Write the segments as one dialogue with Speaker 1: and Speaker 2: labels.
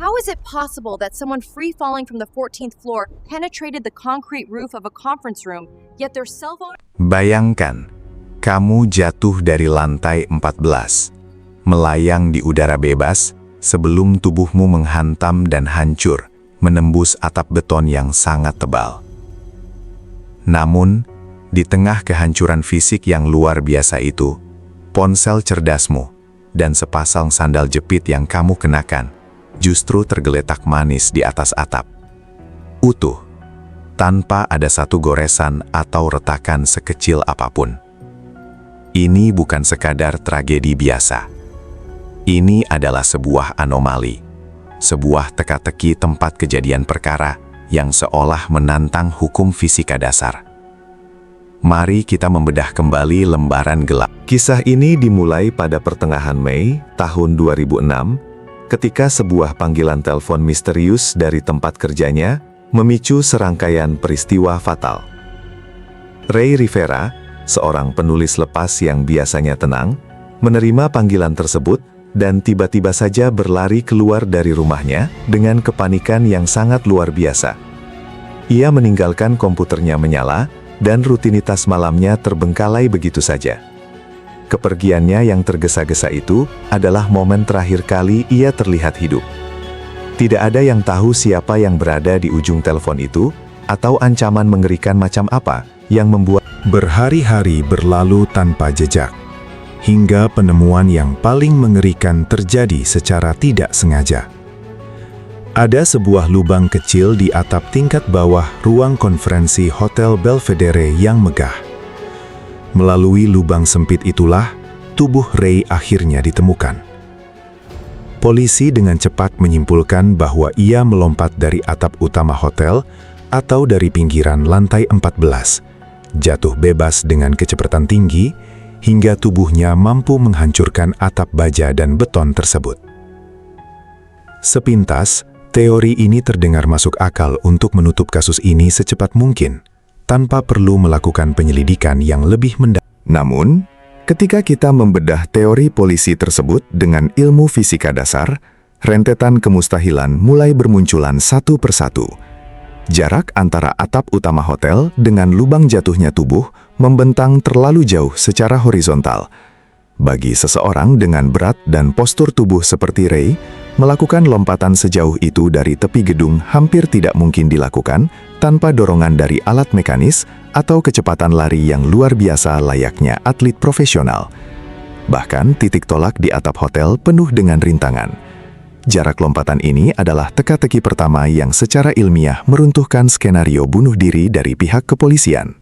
Speaker 1: How is it possible that someone free falling from the 14th floor penetrated the concrete roof of a conference room, yet their cell phone...
Speaker 2: Bayangkan, kamu jatuh dari lantai 14, melayang di udara bebas sebelum tubuhmu menghantam dan hancur, menembus atap beton yang sangat tebal. Namun, di tengah kehancuran fisik yang luar biasa itu, ponsel cerdasmu dan sepasang sandal jepit yang kamu kenakan justru tergeletak manis di atas atap. Utuh, tanpa ada satu goresan atau retakan sekecil apapun. Ini bukan sekadar tragedi biasa. Ini adalah sebuah anomali, sebuah teka-teki tempat kejadian perkara yang seolah menantang hukum fisika dasar. Mari kita membedah kembali lembaran gelap.
Speaker 3: Kisah ini dimulai pada pertengahan Mei tahun 2006, ketika sebuah panggilan telepon misterius dari tempat kerjanya memicu serangkaian peristiwa fatal. Ray Rivera, seorang penulis lepas yang biasanya tenang, menerima panggilan tersebut dan tiba-tiba saja berlari keluar dari rumahnya dengan kepanikan yang sangat luar biasa. Ia meninggalkan komputernya menyala dan rutinitas malamnya terbengkalai begitu saja. Kepergiannya yang tergesa-gesa itu adalah momen terakhir kali ia terlihat hidup. Tidak ada yang tahu siapa yang berada di ujung telepon itu, atau ancaman mengerikan macam apa yang membuat
Speaker 4: berhari-hari berlalu tanpa jejak, hingga penemuan yang paling mengerikan terjadi secara tidak sengaja. Ada sebuah lubang kecil di atap tingkat bawah ruang konferensi Hotel Belvedere yang megah. Melalui lubang sempit itulah, tubuh Ray akhirnya ditemukan. Polisi dengan cepat menyimpulkan bahwa ia melompat dari atap utama hotel atau dari pinggiran lantai 14, jatuh bebas dengan kecepatan tinggi, hingga tubuhnya mampu menghancurkan atap baja dan beton tersebut. Sepintas, teori ini terdengar masuk akal untuk menutup kasus ini secepat mungkin, tanpa perlu melakukan penyelidikan yang lebih mendalam.
Speaker 3: Namun, ketika kita membedah teori polisi tersebut dengan ilmu fisika dasar, rentetan kemustahilan mulai bermunculan satu persatu. Jarak antara atap utama hotel dengan lubang jatuhnya tubuh membentang terlalu jauh secara horizontal. Bagi seseorang dengan berat dan postur tubuh seperti Ray, melakukan lompatan sejauh itu dari tepi gedung hampir tidak mungkin dilakukan tanpa dorongan dari alat mekanis atau kecepatan lari yang luar biasa layaknya atlet profesional. Bahkan titik tolak di atap hotel penuh dengan rintangan. Jarak lompatan ini adalah teka-teki pertama yang secara ilmiah meruntuhkan skenario bunuh diri dari pihak kepolisian.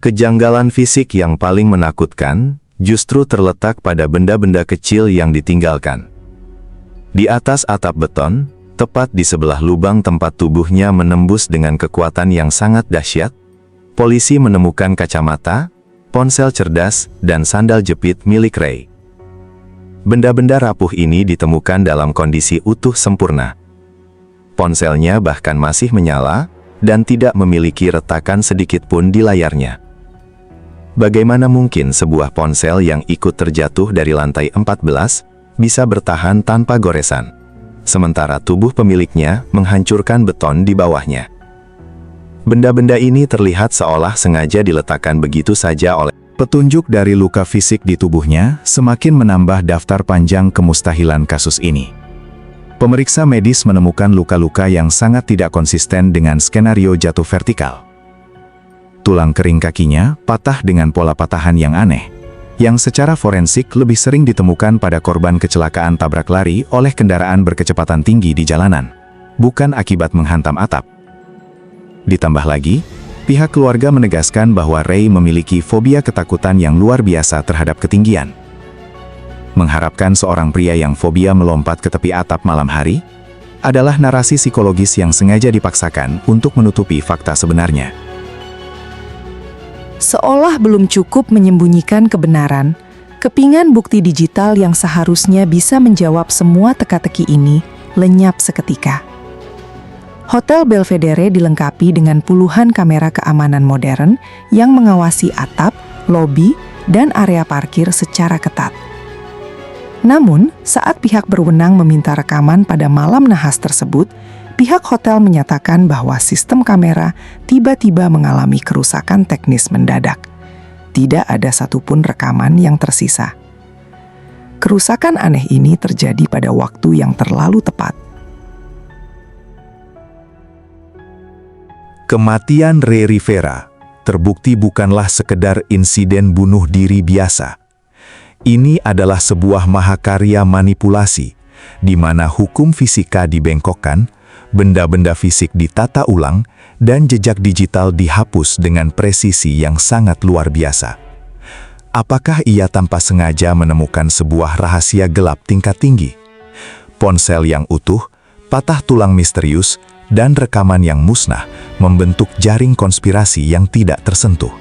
Speaker 2: Kejanggalan fisik yang paling menakutkan justru terletak pada benda-benda kecil yang ditinggalkan. Di atas atap beton, tepat di sebelah lubang tempat tubuhnya menembus dengan kekuatan yang sangat dahsyat, polisi menemukan kacamata, ponsel cerdas, dan sandal jepit milik Ray. Benda-benda rapuh ini ditemukan dalam kondisi utuh sempurna. Ponselnya bahkan masih menyala, dan tidak memiliki retakan sedikit pun di layarnya. Bagaimana mungkin sebuah ponsel yang ikut terjatuh dari lantai 14 bisa bertahan tanpa goresan, sementara tubuh pemiliknya menghancurkan beton di bawahnya? Benda-benda ini terlihat seolah sengaja diletakkan begitu saja oleh petunjuk dari luka fisik di tubuhnya semakin menambah daftar panjang kemustahilan kasus ini. Pemeriksa medis menemukan luka-luka yang sangat tidak konsisten dengan skenario jatuh vertikal. Tulang kering kakinya patah dengan pola patahan yang aneh, yang secara forensik lebih sering ditemukan pada korban kecelakaan tabrak lari oleh kendaraan berkecepatan tinggi di jalanan, bukan akibat menghantam atap. Ditambah lagi, pihak keluarga menegaskan bahwa Ray memiliki fobia ketakutan yang luar biasa terhadap ketinggian. Mengharapkan seorang pria yang fobia melompat ke tepi atap malam hari adalah narasi psikologis yang sengaja dipaksakan untuk menutupi fakta sebenarnya.
Speaker 5: Seolah belum cukup menyembunyikan kebenaran, kepingan bukti digital yang seharusnya bisa menjawab semua teka-teki ini lenyap seketika. Hotel Belvedere dilengkapi dengan puluhan kamera keamanan modern yang mengawasi atap, lobi, dan area parkir secara ketat. Namun, saat pihak berwenang meminta rekaman pada malam nahas tersebut, pihak hotel menyatakan bahwa sistem kamera tiba-tiba mengalami kerusakan teknis mendadak. Tidak ada satupun rekaman yang tersisa. Kerusakan aneh ini terjadi pada waktu yang terlalu tepat.
Speaker 2: Kematian Ray Rivera terbukti bukanlah sekedar insiden bunuh diri biasa. Ini adalah sebuah mahakarya manipulasi, di mana hukum fisika dibengkokkan, benda-benda fisik ditata ulang, dan jejak digital dihapus dengan presisi yang sangat luar biasa. Apakah ia tanpa sengaja menemukan sebuah rahasia gelap tingkat tinggi? Ponsel yang utuh, patah tulang misterius, dan rekaman yang musnah membentuk jaring konspirasi yang tidak tersentuh.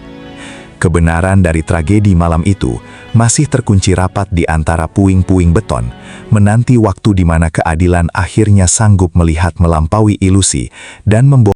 Speaker 2: Kebenaran dari tragedi malam itu masih terkunci rapat di antara puing-puing beton, menanti waktu di mana keadilan akhirnya sanggup melihat melampaui ilusi dan membongkar